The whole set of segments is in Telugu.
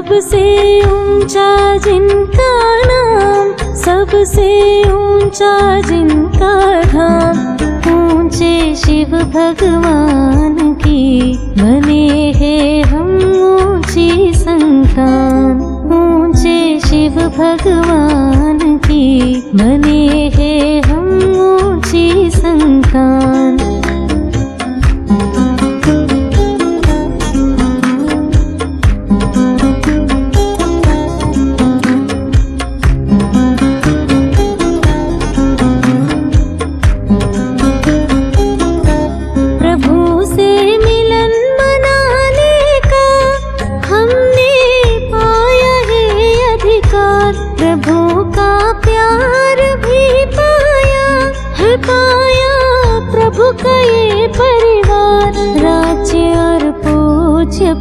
सबसे ऊंचा जिनका नाम, सबसे ऊंचा जिनका धाम। ऊंचे शिव भगवान की बने हैं हम ऊंची संतान। ऊंचे शिव भगवान की बने हैं हम ऊंची संतान।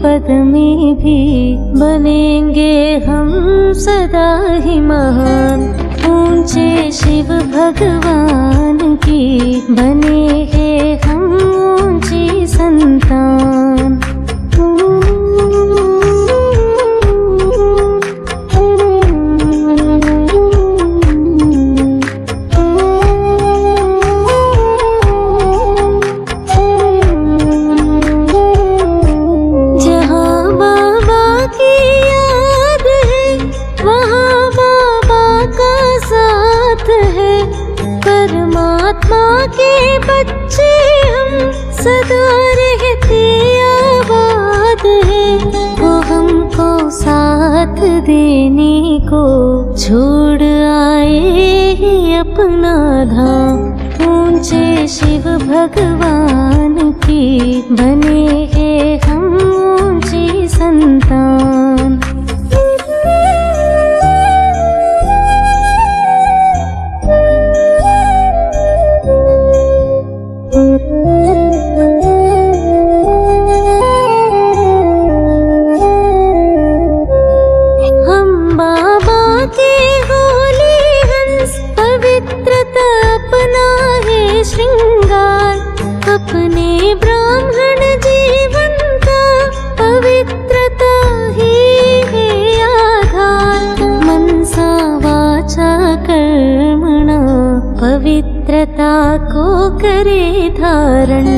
पद में भी बनेंगे हम सदा ही महान। ऊंचे शिव भगवान की बने हैं हम ऊंची संतान। सदा रहते आबाद है, वो हमको साथ देने को छोड़ आए ही अपना धाम। ऊंचे शिव भगवान की बने हैं हम ऊंची संतान। अपने ब्राह्मण जीवन का पवित्रता ही है आधार। मनसा वाचा कर्मणा पवित्रता को करे धारण।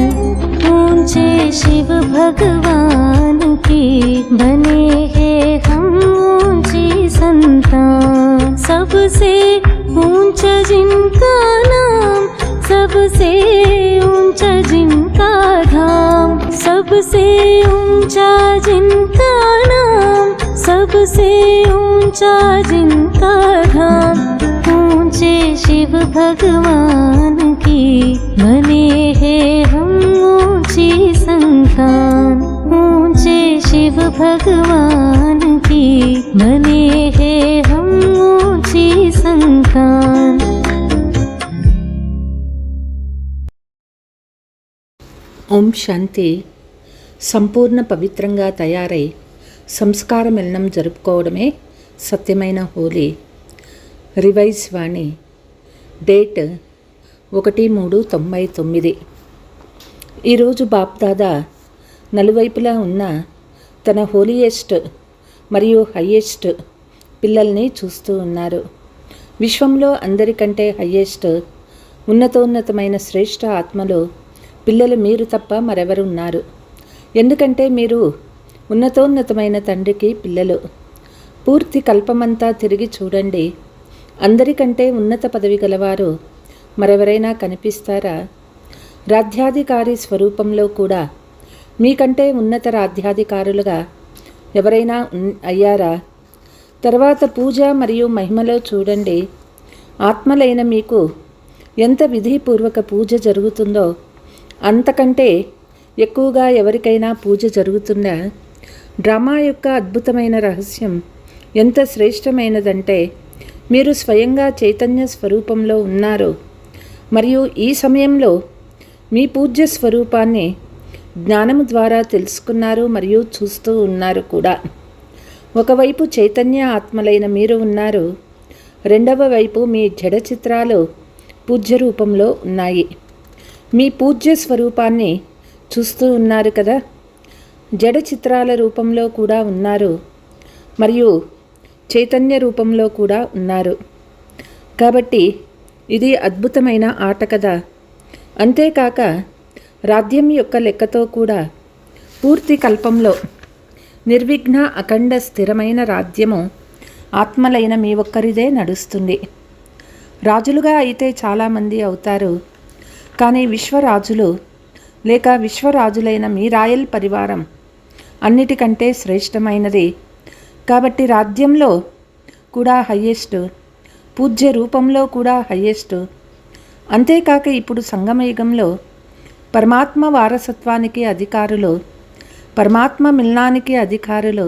ऊंचे शिव भगवान की बने हैं हम ऊंची संतान। सबसे ऊंचा जिनका नाम, सबसे ऊंचा जिनका धाम। सबसे ऊंचा जिनका नाम, सबसे ऊंचा जिनका धाम। ऊंचे शिव भगवान की बने हैं हम ऊंची संतान। ऊंचे शिव भगवान की बने हैं हम ऊंची संतान। ఓం శాంతి. సంపూర్ణ పవిత్రంగా తయారై సంస్కార మిలనం జరుపుకోవడమే సత్యమైన హోలీ. రివైజ్ వాణి, డేట్ 1/3/99. ఈరోజు బాప్దాదా నలువైపులా ఉన్న తన హోలీయెస్ట్ మరియు హయ్యెస్ట్ పిల్లల్ని చూస్తూ ఉన్నారు. విశ్వంలో అందరికంటే హయ్యెస్ట్ ఉన్నతోన్నతమైన శ్రేష్ఠ ఆత్మలు పిల్లలు మీరు తప్ప మరెవరున్నారు. ఎందుకంటే మీరు ఉన్నతోన్నతమైన తండ్రికి పిల్లలు. పూర్తి కల్పమంతా తిరిగి చూడండి. అందరికంటే ఉన్నత పదవి గలవారు మరెవరైనా కనిపిస్తారా? రాజ్యాధికారి స్వరూపంలో కూడా మీకంటే ఉన్నత రాజ్యాధికారులుగా ఎవరైనా అయ్యారా? తర్వాత పూజ మరియు మహిమలో చూడండి. ఆత్మలైన మీకు ఎంత విధిపూర్వక పూజ జరుగుతుందో అంతకంటే ఎక్కువగా ఎవరికైనా పూజ జరుగుతుందా? డ్రామా యొక్క అద్భుతమైన రహస్యం ఎంత శ్రేష్టమైనదంటే మీరు స్వయంగా చైతన్య స్వరూపంలో ఉన్నారు మరియు ఈ సమయంలో మీ పూజ్య స్వరూపాన్ని జ్ఞానము ద్వారా తెలుసుకున్నారు మరియు చూస్తూ ఉన్నారు కూడా. ఒకవైపు చైతన్య ఆత్మలైన మీరు ఉన్నారు, రెండవ వైపు మీ జడ చిత్రాలు పూజ్య రూపంలో ఉన్నాయి. మీ పూజ్య స్వరూపాన్ని చూస్తూ ఉన్నారు కదా. జడ చిత్రాల రూపంలో కూడా ఉన్నారు. మరియు చైతన్య రూపంలో కూడా ఉన్నారు. కాబట్టి ఇది అద్భుతమైన ఆట కదా. అంతేకాక రాజ్యం యొక్క లెక్కతో కూడా పూర్తి కల్పంలో నిర్విఘ్న అఖండ స్థిరమైన రాజ్యము ఆత్మలైన మీ ఒక్కరిదే నడుస్తుంది. రాజులుగా అయితే చాలామంది అవుతారు, కానీ విశ్వరాజులు లేక విశ్వరాజులైన మీ రాయల్ పరివారం అన్నిటికంటే శ్రేష్టమైనది. కాబట్టి రాజ్యంలో కూడా హయ్యెస్ట్, పూజ్య రూపంలో కూడా హయ్యెస్ట్. అంతేకాక ఇప్పుడు సంగమయుగంలో పరమాత్మ వారసత్వానికి అధికారులు, పరమాత్మ మిలనానికి అధికారులు,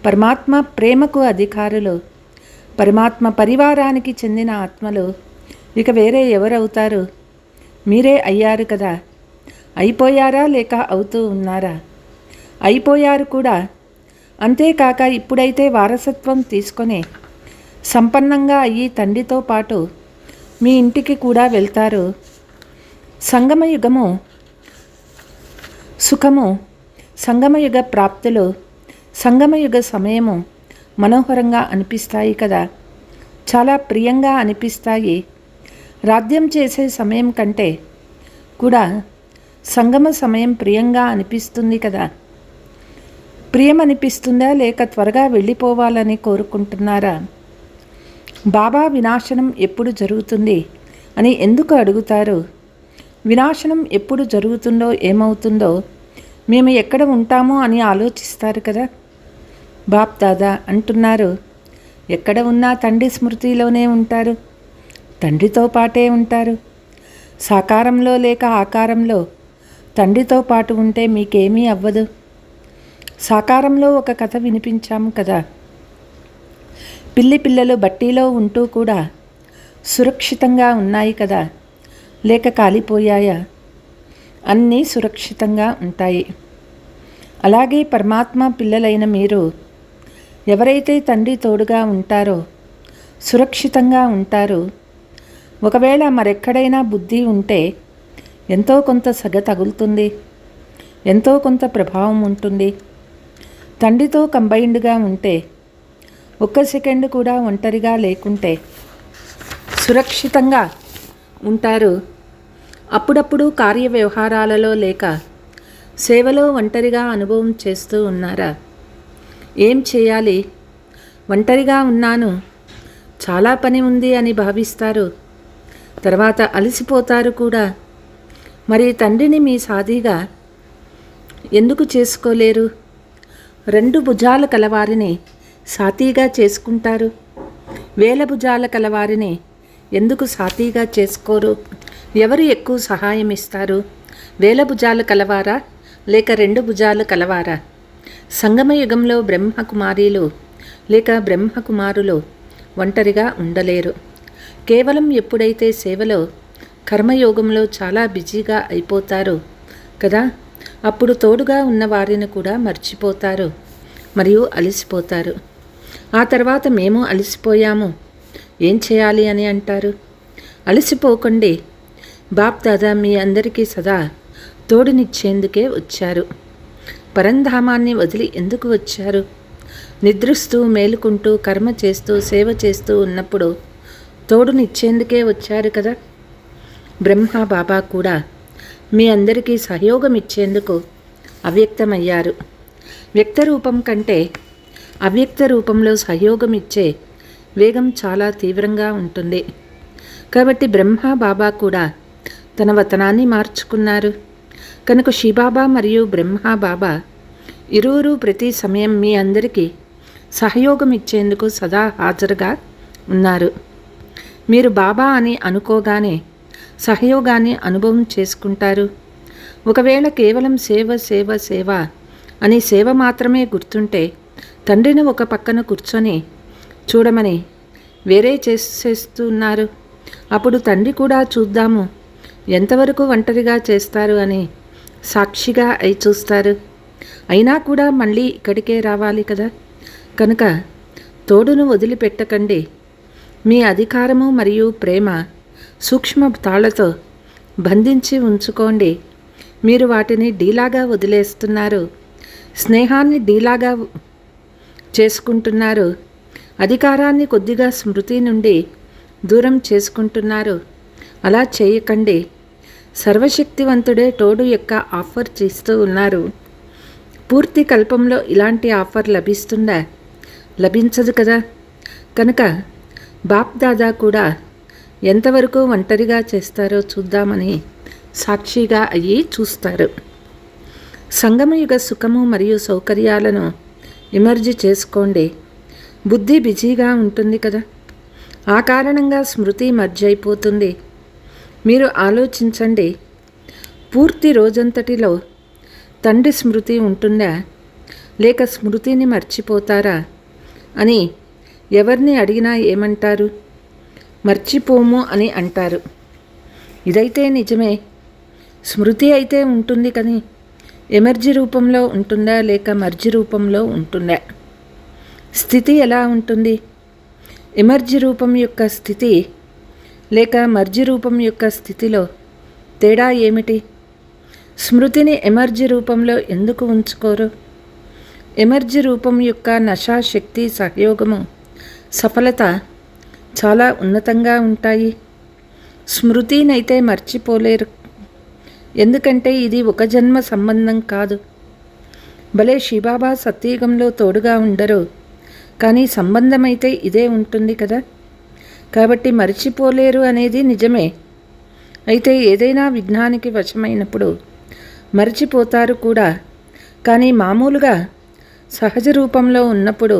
పరమాత్మ ప్రేమకు అధికారులు, పరమాత్మ పరివారానికి చెందిన ఆత్మలు ఇక వేరే ఎవరవుతారు? మీరే అయ్యారు కదా. అయిపోయారా లేక అవుతూ ఉన్నారా? అయిపోయారు కూడా. అంతేకాక ఇప్పుడైతే వారసత్వం తీసుకొని సంపన్నంగా అయ్యి తండ్రితో పాటు మీ ఇంటికి కూడా వెళ్తారు. సంగమయుగము సుఖము, సంగమయుగ ప్రాప్తులు, సంగమయుగ సమయము మనోహరంగా అనిపిస్తాయి కదా, చాలా ప్రియంగా అనిపిస్తాయి. రాజ్యం చేసే సమయం కంటే కూడా సంగమ సమయం ప్రియంగా అనిపిస్తుంది కదా. ప్రియం అనిపిస్తుందా లేక త్వరగా వెళ్ళిపోవాలని కోరుకుంటున్నారా? బాబా వినాశనం ఎప్పుడు జరుగుతుంది అని ఎందుకు అడుగుతారు? వినాశనం ఎప్పుడు జరుగుతుందో ఏమవుతుందో మేము ఎక్కడ ఉంటామో అని ఆలోచిస్తారు కదా. బాప్ దాదా అంటున్నారు, ఎక్కడ ఉన్నా తండ్రి స్మృతిలోనే ఉంటారు, తండ్రితో పాటే ఉంటారు. సాకారంలో లేక ఆకారంలో తండ్రితో పాటు ఉంటే మీకేమీ అవ్వదు. సాకారంలో ఒక కథ వినిపించాము కదా. పిల్లలు బట్టీలో ఉంటూ కూడా సురక్షితంగా ఉన్నాయి కదా, లేక కాలిపోయాయా? అన్నీ సురక్షితంగా ఉంటాయి. అలాగే పరమాత్మ పిల్లలైన మీరు ఎవరైతే తండ్రి తోడుగా ఉంటారో సురక్షితంగా ఉంటారు. ఒకవేళ మరెక్కడైనా బుద్ధి ఉంటే ఎంతో కొంత సగ తగులుతుంది, ఎంతో కొంత ప్రభావం ఉంటుంది. తండ్రితో కంబైన్డ్గా ఉంటే, ఒక్క సెకండ్ కూడా ఒంటరిగా లేకుంటే సురక్షితంగా ఉంటారు. అప్పుడప్పుడు కార్య వ్యవహారాలలో లేక సేవలో ఒంటరిగా అనుభవం చేస్తూ ఉన్నారా? ఏం చేయాలి? ఒంటరిగా ఉన్నాను, చాలా పని ఉంది అని భావిస్తారు. తర్వాత అలసిపోతారు కూడా. మరి తండ్రిని మీ సాదిగా ఎందుకు చేసుకోలేరు? 2 భుజాల కలవారిని సాతీగా చేసుకుంటారు. 1000 భుజాల కలవారిని ఎందుకు సాతీగా చేసుకోరు? ఎవరు ఎక్కువ సహాయం ఇస్తారు? 1000 భుజాలు కలవారా లేక 2 భుజాలు కలవారా? సంగమయుగంలో బ్రహ్మకుమారీలు లేక బ్రహ్మకుమారులు ఒంటరిగా ఉండలేరు. కేవలం ఎప్పుడైతే సేవలో కర్మయోగంలో చాలా బిజీగా అయిపోతారు కదా, అప్పుడు తోడుగా ఉన్న వారిని కూడా మర్చిపోతారు మరియు అలసిపోతారు. ఆ తర్వాత మేము అలసిపోయాము, ఏం చేయాలి అని అంటారు. అలసిపోకండి. బాప్ దాదా మీ అందరికీ సదా తోడునిచ్చేందుకే వచ్చారు. పరంధామాన్ని వదిలి ఎందుకు వచ్చారు? నిద్రిస్తూ మేలుకుంటూ కర్మ చేస్తూ సేవ చేస్తూ ఉన్నప్పుడు తోడునిచ్చేందుకే వచ్చారు కదా. బ్రహ్మ బాబా కూడా మీ అందరికీ సహయోగం ఇచ్చేందుకు అవ్యక్తమయ్యారు. వ్యక్త రూపం కంటే అవ్యక్త రూపంలో సహయోగం ఇచ్చే వేగం చాలా తీవ్రంగా ఉంటుంది. కాబట్టి బ్రహ్మ బాబా కూడా తన వతనాన్ని మార్చుకున్నారు. కనుక శివబాబా మరియు బ్రహ్మ బాబా ఇరువురు ప్రతి సమయం మీ అందరికీ సహయోగం ఇచ్చేందుకు సదా హాజరుగా ఉన్నారు. మీరు బాబా అని అనుకోగానే సహయోగాన్ని అనుభవం చేసుకుంటారు. ఒకవేళ కేవలం సేవ సేవ సేవ అని సేవ మాత్రమే గుర్తుంటే తండ్రిని ఒక పక్కన కూర్చొని చూడమని వేరే చేస్తున్నారు. అప్పుడు తండ్రి కూడా చూద్దాము ఎంతవరకు ఒంటరిగా చేస్తారు అని సాక్షిగా అయి చూస్తారు. అయినా కూడా మళ్ళీ ఇక్కడికే రావాలి కదా. కనుక తోడును వదిలిపెట్టకండి. మీ అధికారము మరియు ప్రేమ సూక్ష్మ తాళ్లతో బంధించి ఉంచుకోండి. మీరు వాటిని డీలాగా వదిలేస్తున్నారు. స్నేహాన్ని డీలాగా చేసుకుంటున్నారు. అధికారాన్ని కొద్దిగా స్మృతి నుండి దూరం చేసుకుంటున్నారు. అలా చేయకండి. సర్వశక్తివంతుడే తోడు యొక్క ఆఫర్ చేస్తూ ఉన్నారు. పూర్తి కల్పంలో ఇలాంటి ఆఫర్ లభిస్తుందా? లభించదు కదా. కనుక బాప్ దాదా కూడా ఎంతవరకు ఒంటరిగా చేస్తారో చూద్దామని సాక్షిగా అయ్యి చూస్తారు. సంగమయుగ సుఖము మరియు సౌకర్యాలను ఇమర్జీ చేసుకోండి. బుద్ధి బిజీగా ఉంటుంది కదా. ఆ కారణంగా స్మృతి మర్జ్ అయిపోతుంది. మీరు ఆలోచించండి, పూర్తి రోజంతటిలో తండ్రి స్మృతి ఉంటుందా లేక స్మృతిని మర్చిపోతారా అని ఎవరిని అడిగినా ఏమంటారు? మర్చిపోము అని అంటారు. ఇదైతే నిజమే. స్మృతి అయితే ఉంటుంది కానీ ఎమర్జీ రూపంలో ఉంటుందా లేక మర్జీ రూపంలో ఉంటుందా? స్థితి ఎలా ఉంటుంది? ఎమర్జీ రూపం యొక్క స్థితి లేక మర్జీ రూపం యొక్క స్థితిలో తేడా ఏమిటి? స్మృతిని ఎమర్జీ రూపంలో ఎందుకు ఉంచుకోరు? ఎమర్జీ రూపం యొక్క నశా శక్తి సహయోగము సఫలత చాలా ఉన్నతంగా ఉంటాయి. స్మృతినైతే మర్చిపోలేరు. ఎందుకంటే ఇది ఒక జన్మ సంబంధం కాదు. భలే శివబాబా సత్యయుగంలో తోడుగా ఉండరు, కానీ సంబంధం అయితే ఇదే ఉంటుంది కదా. కాబట్టి మర్చిపోలేరు అనేది నిజమే. అయితే ఏదైనా విఘ్నానికి వశమైనప్పుడు మర్చిపోతారు కూడా. కానీ మామూలుగా సహజ రూపంలో ఉన్నప్పుడు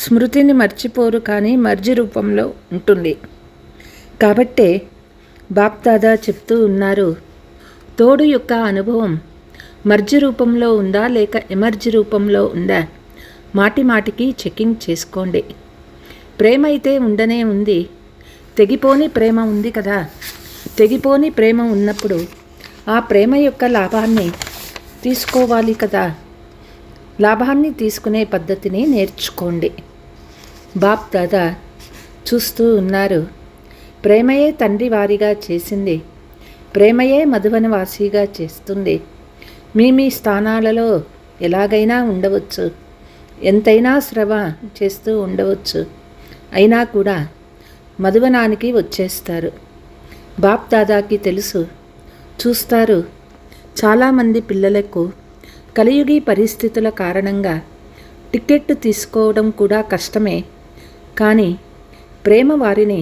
స్మృతిని మర్చిపోరు, కానీ మర్జీ రూపంలో ఉంటుంది. కాబట్టే బాప్ దాదా చెప్తూ ఉన్నారు, తోడు యొక్క అనుభవం మర్జీ రూపంలో ఉందా లేక ఎమర్జీ రూపంలో ఉందా? మాటి మాటికి చెకింగ్ చేసుకోండి. ప్రేమ అయితే ఉండనే ఉంది. తెగిపోని ప్రేమ ఉంది కదా. తెగిపోని ప్రేమ ఉన్నప్పుడు ఆ ప్రేమ యొక్క లాభాన్ని తీసుకోవాలి కదా. లాభాన్ని తీసుకునే పద్ధతిని నేర్చుకోండి. బాప్ దాదా చూస్తూ ఉన్నారు, ప్రేమయే తండ్రి వారిగా చేసింది, ప్రేమయే మధువనవాసిగా చేస్తుంది. మీ స్థానాలలో ఎలాగైనా ఉండవచ్చు, ఎంతైనా శ్రమ చేస్తూ ఉండవచ్చు, అయినా కూడా మధువనానికి వచ్చేస్తారు. బాప్ దాదాకి తెలుసు, చూస్తారు. చాలామంది పిల్లలకు కలియుగి పరిస్థితుల కారణంగా టికెట్ తీసుకోవడం కూడా కష్టమే, కానీ ప్రేమ వారిని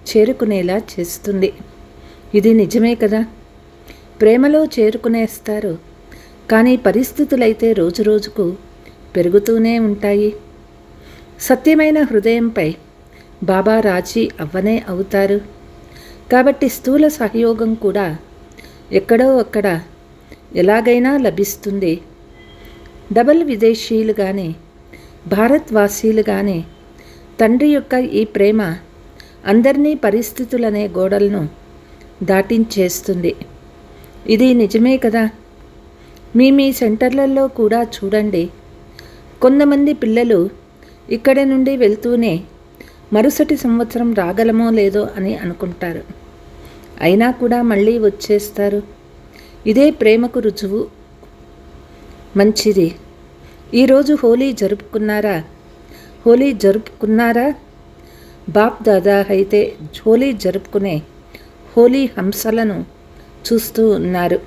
చేరుకునేలా చేస్తుంది. ఇది నిజమే కదా. ప్రేమలో చేరుకునేస్తారు, కానీ పరిస్థితులైతే రోజురోజుకు పెరుగుతూనే ఉంటాయి. సత్యమైన హృదయంపై బాబా రాజీ అవ్వనే అవుతారు. కాబట్టి స్థూల సహయోగం కూడా ఎక్కడో అక్కడ ఎలాగైనా లభిస్తుంది. డబల్ విదేశీయులు కానీ భారత్వాసీలు కానీ తండ్రి యొక్క ఈ ప్రేమ అందరినీ పరిస్థితులనే గోడలను దాటించేస్తుంది. ఇది నిజమే కదా. మీ సెంటర్లలో కూడా చూడండి, కొంతమంది పిల్లలు ఇక్కడి నుండి వెళ్తూనే మరుసటి సంవత్సరం రాగలమో లేదో అని అనుకుంటారు. అయినా కూడా మళ్ళీ వచ్చేస్తారు. ఇదే ప్రేమకు రుజువు. మంచిది. ఈరోజు హోలీ జరుపుకున్నారా? బాప్ దాదా అయితే హోలీ జరుపుకునే హోలీ హంసలను చూస్తూ ఉన్నారు.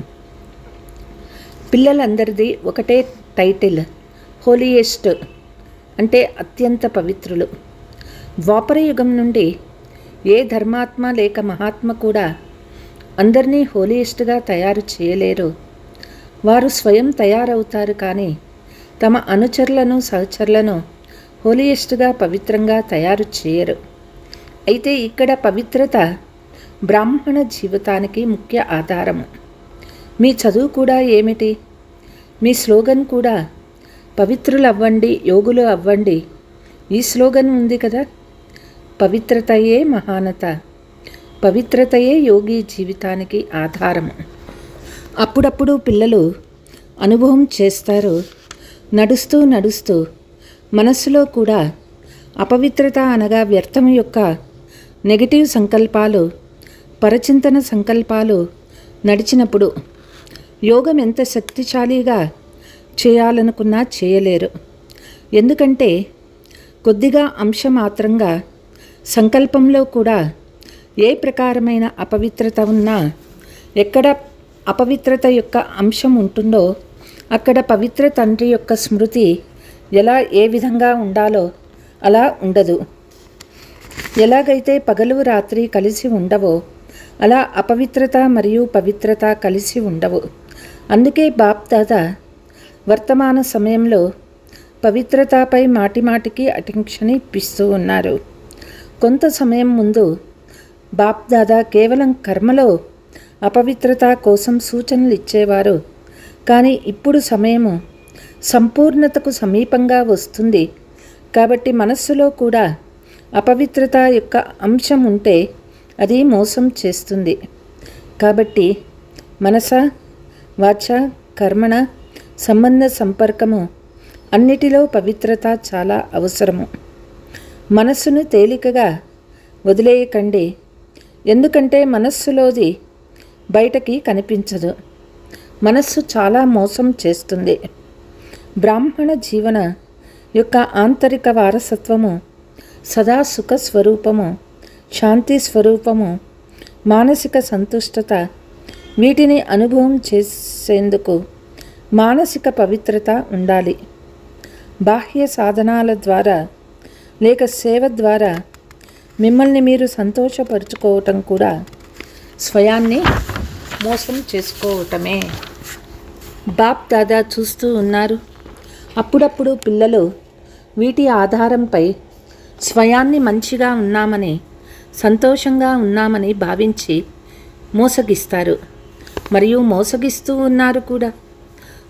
పిల్లలందరిది ఒకటే టైటిల్, హోలీయెస్ట్, అంటే అత్యంత పవిత్రులు. ద్వాపర యుగం నుండి ఏ ధర్మాత్మ లేక మహాత్మ కూడా అందరినీ హోలీయెస్ట్గా తయారు చేయలేరు. వారు స్వయం తయారవుతారు, కానీ తమ అనుచరులను సహచరులను హోలీయెస్ట్గా పవిత్రంగా తయారు చేయరు. అయితే ఇక్కడ పవిత్రత బ్రాహ్మణ జీవితానికి ముఖ్య ఆధారము. మీ చదువు కూడా ఏమిటి? మీ స్లోగన్ కూడా పవిత్రులు అవ్వండి, యోగులు అవ్వండి. ఈ స్లోగన్ ఉంది కదా. పవిత్రతయే మహానత, పవిత్రతయే యోగి జీవితానికి ఆధారము. అప్పుడప్పుడు పిల్లలు అనుభవం చేస్తారు. నడుస్తూ నడుస్తూ మనస్సులో కూడా అపవిత్రత అనగా వ్యర్థం యొక్క నెగటివ్ సంకల్పాలు, పరచింతన సంకల్పాలు నడిచినప్పుడు యోగం ఎంత శక్తిశాలిగా చేయాలనుకున్నా చేయలేరు. ఎందుకంటే కొద్దిగా అంశమాత్రంగా సంకల్పంలో కూడా ఏ ప్రకారమైన అపవిత్రత ఉన్నా, ఎక్కడ అపవిత్రత యొక్క అంశం ఉంటుందో అక్కడ పవిత్ర తండ్రి యొక్క స్మృతి ఎలా ఏ విధంగా ఉండాలో అలా ఉండదు. ఎలాగైతే పగలు రాత్రి కలిసి ఉండవో అలా అపవిత్రత మరియు పవిత్రత కలిసి ఉండవు. అందుకే బాప్ దాదా వర్తమాన సమయంలో పవిత్రతపై మాటిమాటికి అటెన్షన్ ఇప్పిస్తూ ఉన్నారు. కొంత సమయం ముందు బాప్ దాదా కేవలం కర్మలో అపవిత్రత కోసం సూచనలు ఇచ్చేవారు. కానీ ఇప్పుడు సమయము సంపూర్ణతకు సమీపంగా వస్తుంది కాబట్టి మనస్సులో కూడా అపవిత్రత యొక్క అంశం ఉంటే అది మోసం చేస్తుంది. కాబట్టి మనస, వాచ, కర్మణ, సంబంధ సంపర్కము అన్నిటిలో పవిత్రత చాలా అవసరము. మనస్సును తేలికగా వదిలేయకండి, ఎందుకంటే మనస్సులోది బయటకి కనిపించదు. మనస్సు చాలా మోసం చేస్తుంది. బ్రాహ్మణ జీవన యొక్క ఆంతరిక వారసత్వము సదా సుఖ స్వరూపము, శాంతి స్వరూపము, మానసిక సంతుష్టత, వీటిని అనుభవం చేసేందుకు మానసిక పవిత్రత ఉండాలి. బాహ్య సాధనాల ద్వారా లేక సేవ ద్వారా మిమ్మల్ని మీరు సంతోషపరుచుకోవటం కూడా స్వయాన్ని మోసం చేసుకోవటమే. బాప్ దాదా చూస్తూ ఉన్నారు. అప్పుడప్పుడు పిల్లలు వీటి ఆధారంపై స్వయాన్ని మంచిగా ఉన్నామని, సంతోషంగా ఉన్నామని భావించి మోసగిస్తారు మరియు మోసగిస్తూ ఉన్నారు కూడా.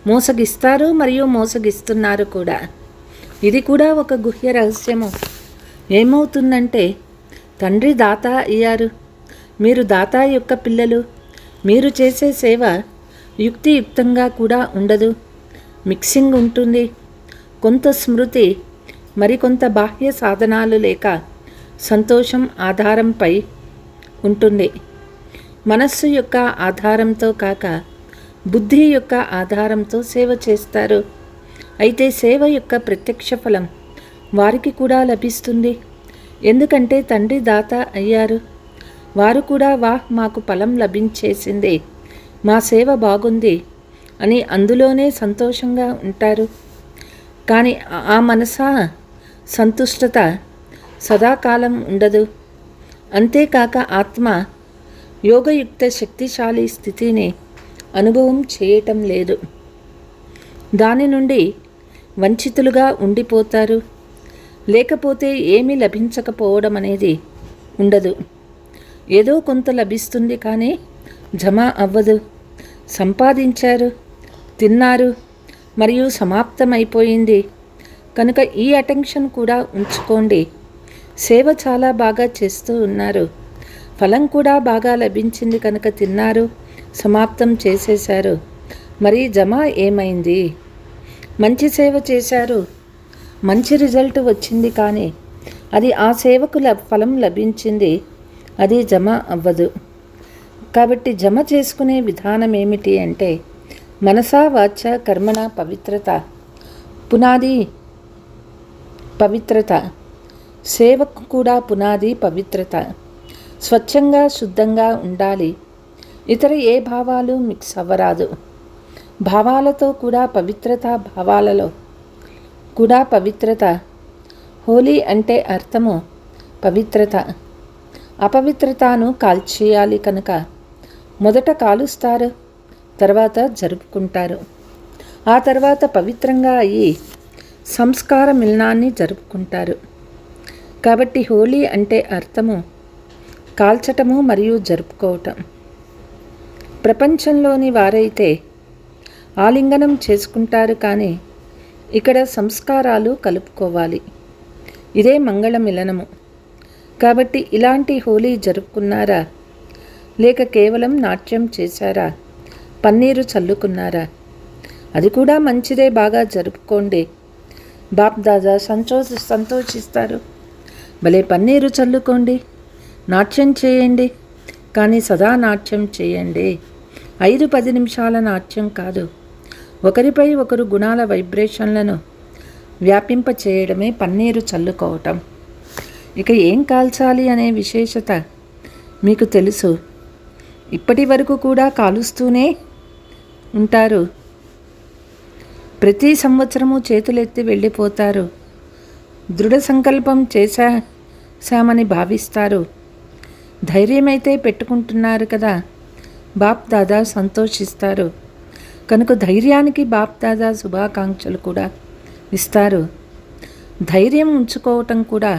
మోసగిస్తారు మరియు మోసగిస్తున్నారు కూడా. ఇది కూడా ఒక గుహ్య రహస్యము. ఏమవుతుందంటే తండ్రి దాత అయ్యారు, మీరు దాత యొక్క పిల్లలు. మీరు చేసే సేవ యుక్తియుక్తంగా కూడా ఉండదు, మిక్సింగ్ ఉంటుంది. కొంత స్మృతి మరికొంత బాహ్య సాధనాలు లేక సంతోషం ఆధారంపై ఉంటుంది. మనస్సు యొక్క ఆధారంతో కాక బుద్ధి యొక్క ఆధారంతో సేవ చేస్తారు. అయితే సేవ యొక్క ప్రత్యక్ష ఫలం వారికి కూడా లభిస్తుంది, ఎందుకంటే తండ్రి దాత అయ్యారు. వారు కూడా వాహ్ మాకు ఫలం లభించేసింది, మా సేవ బాగుంది అని అందులోనే సంతోషంగా ఉంటారు. కానీ ఆ మనసా సంతుష్టత సదాకాలం ఉండదు. అంతేకాక ఆత్మ యోగయుక్త శక్తిశాలి స్థితిని అనుభవం చేయటం లేదు. దాని నుండి వంచితులుగా ఉండిపోతారు. లేకపోతే ఏమీ లభించకపోవడం అనేది ఉండదు. ఏదో కొంత లభిస్తుంది కానీ జమ అవ్వదు. సంపాదించారు, తిన్నారు మరియు సమాప్తమైపోయింది. కనుక ఈ అటెన్షన్ కూడా ఉంచుకోండి. సేవ చాలా బాగా చేస్తూ ఉన్నారు, ఫలం కూడా బాగా లభించింది కనుక తిన్నారు, సమాప్తం చేసేశారు. మరి జమ ఏమైంది? మంచి సేవ చేశారు, మంచి రిజల్ట్ వచ్చింది, కానీ అది ఆ సేవకు ఫలం లభించింది, అది జమ అవ్వదు. కాబట్టి జమ చేసుకునే విధానం ఏమిటి అంటే మనసా వాచ కర్మణ పవిత్రత, పునాది పవిత్రత, సేవకు కూడా పునాది పవిత్రత. స్వచ్ఛంగా శుద్ధంగా ఉండాలి. ఇతర ఏ భావాలు మిక్స్ అవ్వరాదు. భావాలతో కూడా పవిత్రత, భావాలలో కూడా పవిత్రత. హోలీ అంటే అర్థము పవిత్రత. అపవిత్రతను కాల్చేయాలి కనుక మొదట కాలుస్తారు, తర్వాత జరుపుకుంటారు. ఆ తర్వాత పవిత్రంగా అయ్యి సంస్కార మిలనాన్ని జరుపుకుంటారు. కాబట్టి హోలీ అంటే అర్థము కాల్చటము మరియు జరుపుకోవటం. ప్రపంచంలోని వారైతే ఆలింగనం చేసుకుంటారు, కానీ ఇక్కడ సంస్కారాలు కలుపుకోవాలి. ఇదే మంగళ మిలనము. కాబట్టి ఇలాంటి హోలీ జరుపుకున్నారా, లేక కేవలం నాట్యం చేశారా, పన్నీరు చల్లుకున్నారా? అది కూడా మంచిదే, బాగా జరుపుకోండి. బాప్ దాదా సంతోషిస్తారు. భలే పన్నీరు చల్లుకోండి, నాట్యం చేయండి, కానీ సదా నాట్యం చేయండి. 5-10 నిమిషాల నాట్యం కాదు. ఒకరిపై ఒకరు గుణాల వైబ్రేషన్లను వ్యాపింప చేయడమే పన్నీరు చల్లుకోవటం. ఇక ఏం కాల్చాలి అనే విశేషత మీకు తెలుసు. ఇప్పటి వరకు కూడా కాలుస్తూనే ఉంటారు. ప్రతి సంవత్సరము చేతులెత్తి వెళ్ళిపోతారు. దృఢ సంకల్పం చేశామని భావిస్తారు. ధైర్యమైతే పెట్టుకుంటున్నారు కదా, బాప్ దాదా సంతోషిస్తారు. కనుక ధైర్యానికి బాప్ దాదా శుభాకాంక్షలు కూడా ఇస్తారు. ధైర్యం ఉంచుకోవటం కూడా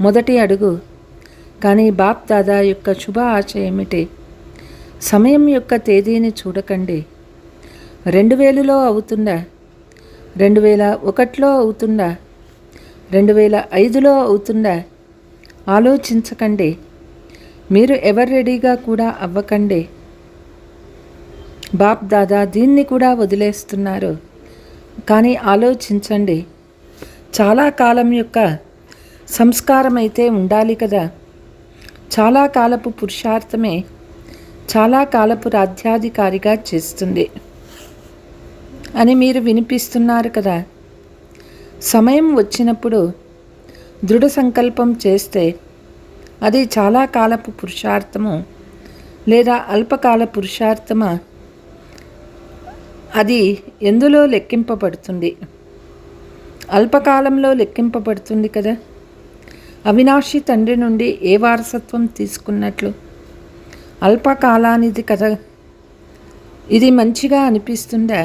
మొదటి అడుగు. కానీ బాప్ దాదా యొక్క శుభ ఆశ ఏమిటి? సమయం యొక్క తేదీని చూడకండి. 2000లో అవుతుందా, 2001లో అవుతుందా, 2005లో అవుతుందా ఆలోచించకండి. మీరు ఎవరు రెడీగా కూడా అవ్వకండి. బాప్ దాదా దీన్ని కూడా వదిలేస్తున్నారు. కానీ ఆలోచించండి. చాలా కాలం యొక్క సంస్కారం అయితే ఉండాలి కదా. చాలా కాలపు పురుషార్థమే చాలా కాలపు రాజ్యాధికారిగా చేస్తుంది అని మీరు వినిపిస్తున్నారు కదా. సమయం వచ్చినప్పుడు దృఢ సంకల్పం చేస్తే అది చాలా కాలపు పురుషార్థము లేదా అల్పకాల పురుషార్థమా, అది ఎందులో లెక్కింపబడుతుంది? అల్పకాలంలో లెక్కింపబడుతుంది కదా. అవినాశి తండ్రి నుండి ఏ వారసత్వం తీసుకున్నట్లు? అల్పకాలానిది కదా. ఇది మంచిగా అనిపిస్తుందా?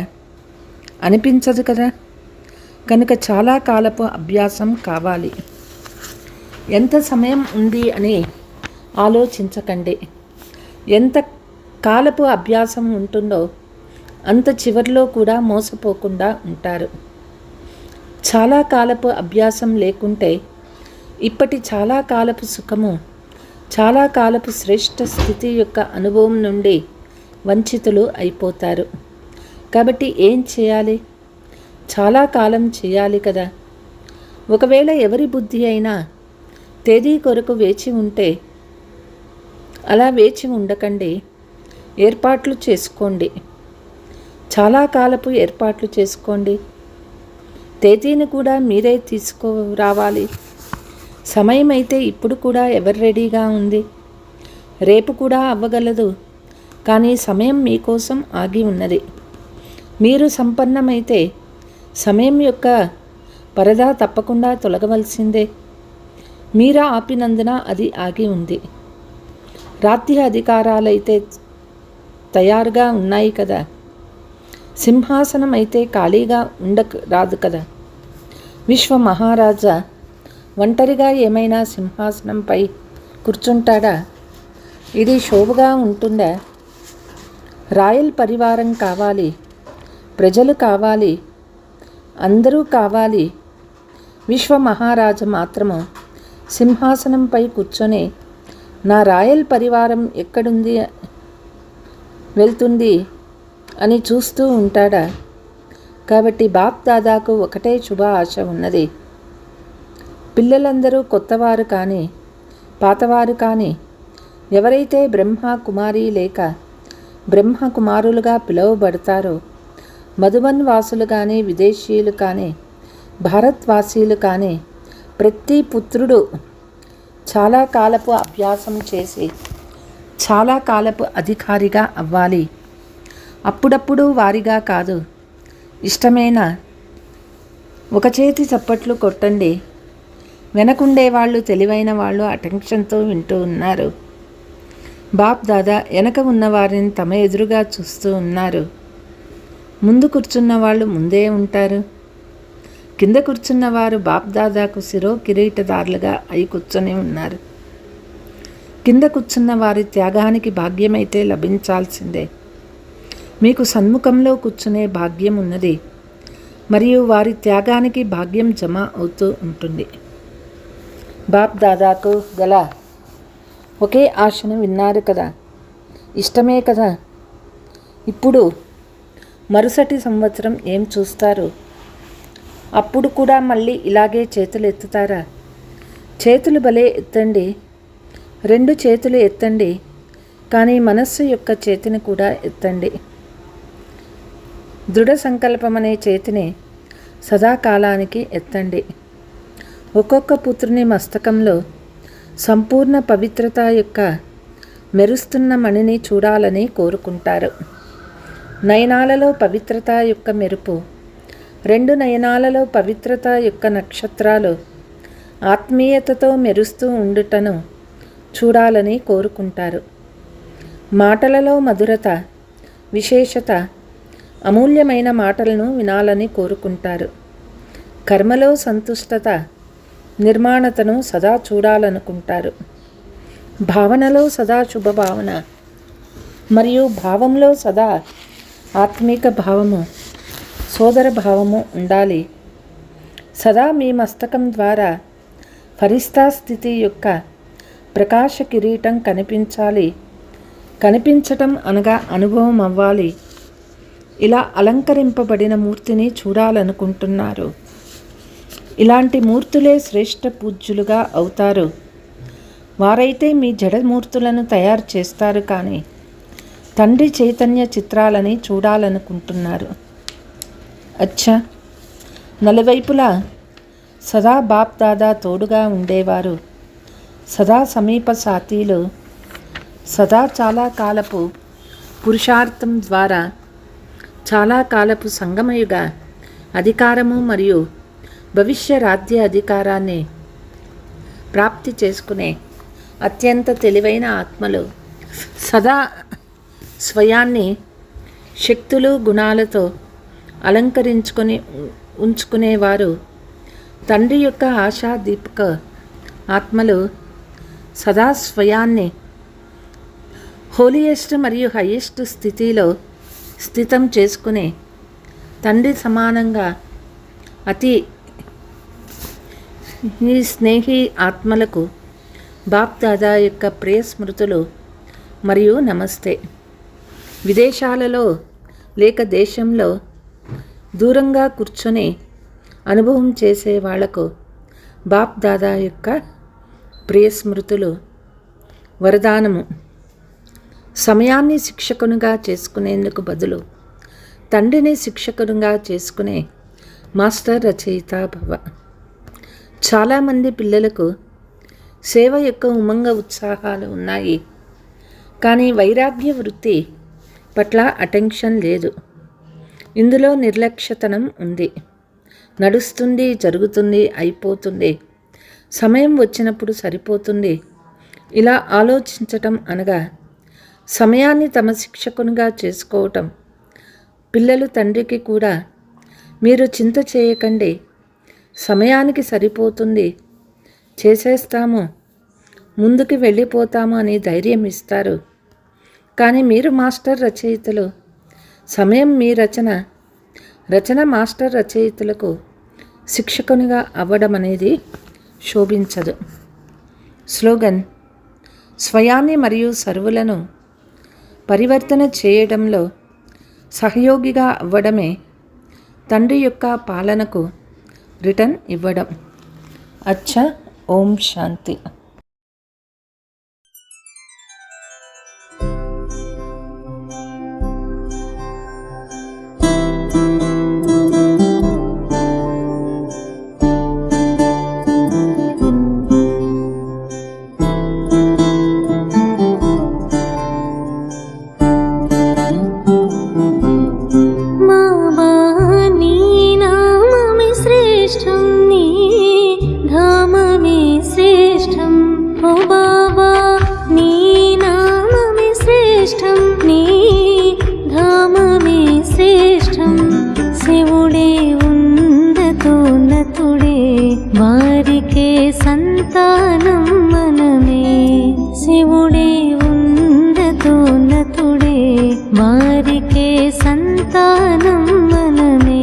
అనిపించదు కదా. కనుక చాలా కాలపు అభ్యాసం కావాలి. ఎంత సమయం ఉంది అని ఆలోచించకండి. ఎంత కాలపు అభ్యాసం ఉంటుందో అంత చివరిలో కూడా మోసపోకుండా ఉంటారు. చాలా కాలపు అభ్యాసం లేకుంటే ఇప్పటి చాలా కాలపు సుఖము, చాలా కాలపు శ్రేష్ఠ స్థితి యొక్క అనుభవం నుండి వంచితులు అయిపోతారు. కాబట్టి ఏం చేయాలి? చాలా కాలం చేయాలి కదా. ఒకవేళ ఎవరి బుద్ధి అయినా తేదీ కొరకు వేచి ఉంటే అలా వేచి ఉండకండి. ఏర్పాట్లు చేసుకోండి. చాలా కాలపు ఏర్పాట్లు చేసుకోండి. తేదీని కూడా మీరే తీసుకురావాలి. సమయం అయితే ఇప్పుడు కూడా ఎవరు రెడీగా ఉంది. రేపు కూడా అవ్వగలదు. కానీ సమయం మీకోసం ఆగి ఉన్నది. మీరు సంపన్నమైతే సమయం యొక్క పరదా తప్పకుండా తొలగవలసిందే. మీరా ఆపినందున అది ఆగి ఉంది. రాజ్య అధికారాలైతే తయారుగా ఉన్నాయి కదా. సింహాసనం అయితే ఖాళీగా రాదు కదా. విశ్వ మహారాజా ఒంటరిగా ఏమైనా సింహాసనంపై కూర్చుంటాడా? ఇది శోభగా ఉంటుందా? రాయల్ పరివారం కావాలి, ప్రజలు కావాలి, అందరూ కావాలి. విశ్వ మహారాజు మాత్రము సింహాసనంపై కూర్చొని నా రాయల్ పరివారం ఎక్కడుంది వెళ్తుంది అని చూస్తూ ఉంటాడా? కాబట్టి బాప్ దాదాకు ఒకటే శుభ ఆశ ఉన్నది. పిల్లలందరూ కొత్తవారు కానీ పాతవారు కానీ ఎవరైతే బ్రహ్మ కుమారి లేక బ్రహ్మ కుమారులుగా పిలువబడతారో, మధుబన్ వాసులు కానీ విదేశీయులు కానీ భారత్వాసీలు కానీ ప్రతి పుత్రుడు చాలా కాలపు అభ్యాసం చేసి చాలా కాలపు అధికారిగా అవ్వాలి. అప్పుడప్పుడు వారిగా కాదు. ఇష్టమేనా? ఒక చేతి చప్పట్లు కొట్టండి. వెనకుండే వాళ్ళు తెలివైన వాళ్ళు అటెన్షన్తో వింటూ ఉన్నారు. బాప్ దాదా వెనక ఉన్న వారిని తమ ఎదురుగా చూస్తూ ఉన్నారు. ముందు కూర్చున్న వాళ్ళు ముందే ఉంటారు. కింద కూర్చున్న వారు బాప్ దాదాకు శిరో కిరీటదారులుగా అయి కూర్చొని ఉన్నారు. కింద కూర్చున్న వారి త్యాగానికి భాగ్యమైతే లభించాల్సిందే. మీకు సన్ముఖంలో కూర్చునే భాగ్యం ఉన్నది. మరియు వారి త్యాగానికి భాగ్యం జమ అవుతూ ఉంటుంది. బాప్ దాదాకు గల ఒకే ఆశను విన్నారు కదా. ఇష్టమే కదా. ఇప్పుడు మరుసటి సంవత్సరం ఏం చూస్తారు? అప్పుడు కూడా మళ్ళీ ఇలాగే చేతులు ఎత్తుతారా? చేతులు భలే ఎత్తండి. 2 చేతులు ఎత్తండి. కానీ మనస్సు యొక్క చేతిని కూడా ఎత్తండి. దృఢ సంకల్పం అనే చేతిని సదాకాలానికి ఎత్తండి. ఒక్కొక్క పుత్రుని మస్తకంలో సంపూర్ణ పవిత్రత యొక్క మెరుస్తున్న మణిని చూడాలని కోరుకుంటారు. నయనాలలో పవిత్రత యొక్క మెరుపు, 2 నయనాలలో పవిత్రత యొక్క నక్షత్రాలు ఆత్మీయతతో మెరుస్తూ ఉండుటను చూడాలని కోరుకుంటారు. మాటలలో మధురత, విశేషత, అమూల్యమైన మాటలను వినాలని కోరుకుంటారు. కర్మలో సంతుష్టత, నిర్మాణతను సదా చూడాలనుకుంటారు. భావనలో సదా శుభభావన మరియు భావంలో సదా ఆత్మిక భావము, సోదర భావము ఉండాలి. సదా మీ మస్తకం ద్వారా ఫరిస్తా స్థితి యొక్క ప్రకాశ కిరీటం కనిపించాలి. కనిపించటం అనగా అనుభవం అవ్వాలి. ఇలా అలంకరింపబడిన మూర్తిని చూడాలనుకుంటున్నారు. ఇలాంటి మూర్తులే శ్రేష్ఠ పూజ్యులుగా అవుతారు. వారైతే మీ జడమూర్తులను తయారు చేస్తారు, కానీ తండ్రి చైతన్య చిత్రాలని చూడాలనుకుంటున్నారు. అచ్చా, నలువైపులా సదా బాప్ దాదా తోడుగా ఉండేవారు. సదా సమీప సాతీలు, సదా చాలా కాలపు పురుషార్థం ద్వారా చాలా కాలపు సంగమయుగ అధికారము మరియు భవిష్య రాజ్య అధికారాన్ని ప్రాప్తి చేసుకునే అత్యంత తెలివైన ఆత్మలు, సదా స్వయాన్ని శక్తులు గుణాలతో అలంకరించుకొని ఉంచుకునేవారు. తండ్రి యొక్క ఆశాదీపక ఆత్మలు సదా స్వయాన్ని హోలియెస్ట్ మరియు హైయెస్ట్ స్థితిలో స్థితం చేసుకునే తండ్రి సమానంగా అతి స్నేహి ఆత్మలకు బాప్ దాదా యొక్క ప్రియ స్మృతులు మరియు నమస్తే. విదేశాలలో లేక దేశంలో దూరంగా కూర్చొని అనుభవం చేసే వాళ్లకు బాప్ దాదా యొక్క ప్రియ స్మృతులు వరదానము. సమయాన్ని శిక్షకునిగా చేసుకునేందుకు బదులు తండ్రిని శిక్షకునిగా చేసుకునే మాస్టర్ రచయిత భవ. చాలామంది పిల్లలకు సేవ యొక్క ఉమంగ ఉత్సాహాలు ఉన్నాయి, కానీ వైరాగ్య వృత్తి పట్ల అటెన్షన్ లేదు. ఇందులో నిర్లక్ష్యతనం ఉంది. నడుస్తుంది, జరుగుతుంది, అయిపోతుంది, సమయం వచ్చినప్పుడు సరిపోతుంది. ఇలా ఆలోచించటం అనగా సమయాన్ని తమ శిక్షకునిగా చేసుకోవటం. పిల్లలు తండ్రికి కూడా మీరు చింత చేయకండి, సమయానికి సరిపోతుంది, చేసేస్తాము, ముందుకు వెళ్ళిపోతాము అని ధైర్యం ఇస్తారు. కానీ మీరు మాస్టర్ రచయితలు, సమయం మీ రచన, రచన మాస్టర్ రచయితలకు శిక్షకునిగా అవ్వడం అనేది శోభించదు. స్లోగన్: స్వయాన్ని మరియు సర్వులను పరివర్తన చేయడంలో సహయోగిగా అవ్వడమే తండ్రి యొక్క పాలనకు రిటర్న్ ఇవ్వడం. అచ్చా, ఓం శాంతి. వారికే సంతానం మనమే, శివుడే ఉన్నతోన్నతుడే, వారికే సంతానం మనమే.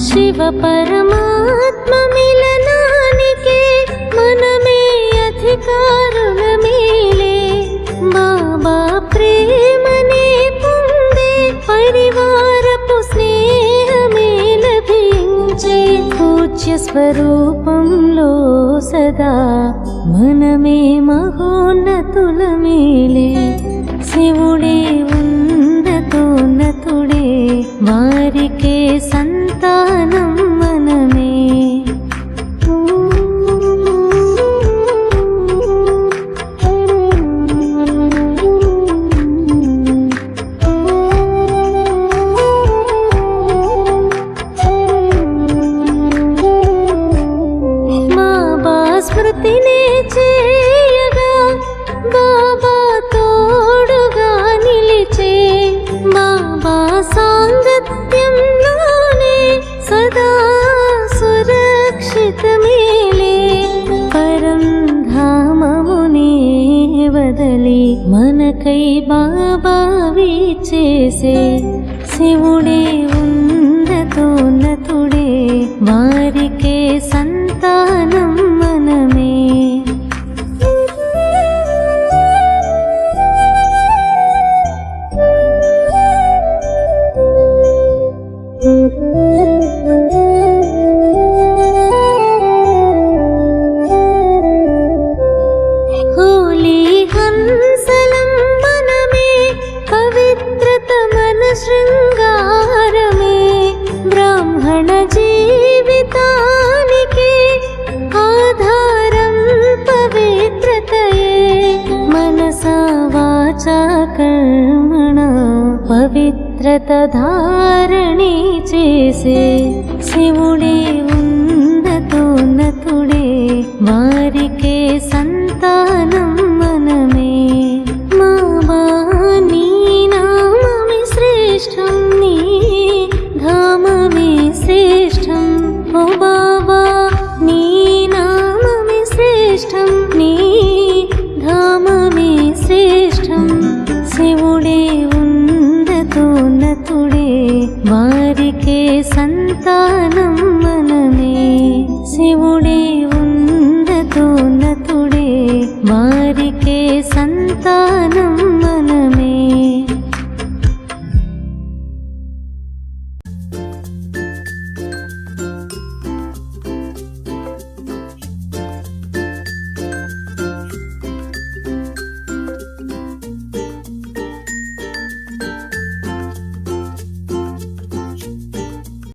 శివ పరమాత్మ మిలనానికే మనమే అధికారులమేలే. బాబా ప్రేమనే పొందే పరివార స్వరూపంలో సదా మనమే మహోన్నతులమేలే. శివుడే ఉన్నతోన్నతుడే, వారికే సంతానం మనమే. స్మృతినే చేయగా బాబా తోడుగా నిలిచే, బాబా సాంగత్యంలోనే సదా సురక్షితమేలే. పరం ధామమునే వదలి మనకై బాబా విచ్చేసే. శివుడే ఉన్నతోన్నతుడే, వారికే సంతానం మనమే. హోలీ హంసలం మనమే, పవిత్రత మన శృంగారమే. బ్రాహ్మణ జీవితానికి ఆధారం పవిత్రతయే. మనసా వాచా కర్మణ పవిత్రత ధారణి చేసే. శివుడే ఉన్నతోన్నతుడే, వారికే సంతానం మనమే. బాబా నీ నామమే శ్రేష్టం, నీ ధామమే శ్రేష్టం. ఓ బాబా నీ నామమే శ్రేష్టం, నీ ధామమే శ్రేష్టం. శివుడే ఉన్నతోన్నతుడే, వారికే సంతానం మనమే. శివుడే ఉన్నతోన్నతుడే, వారికే సంతానం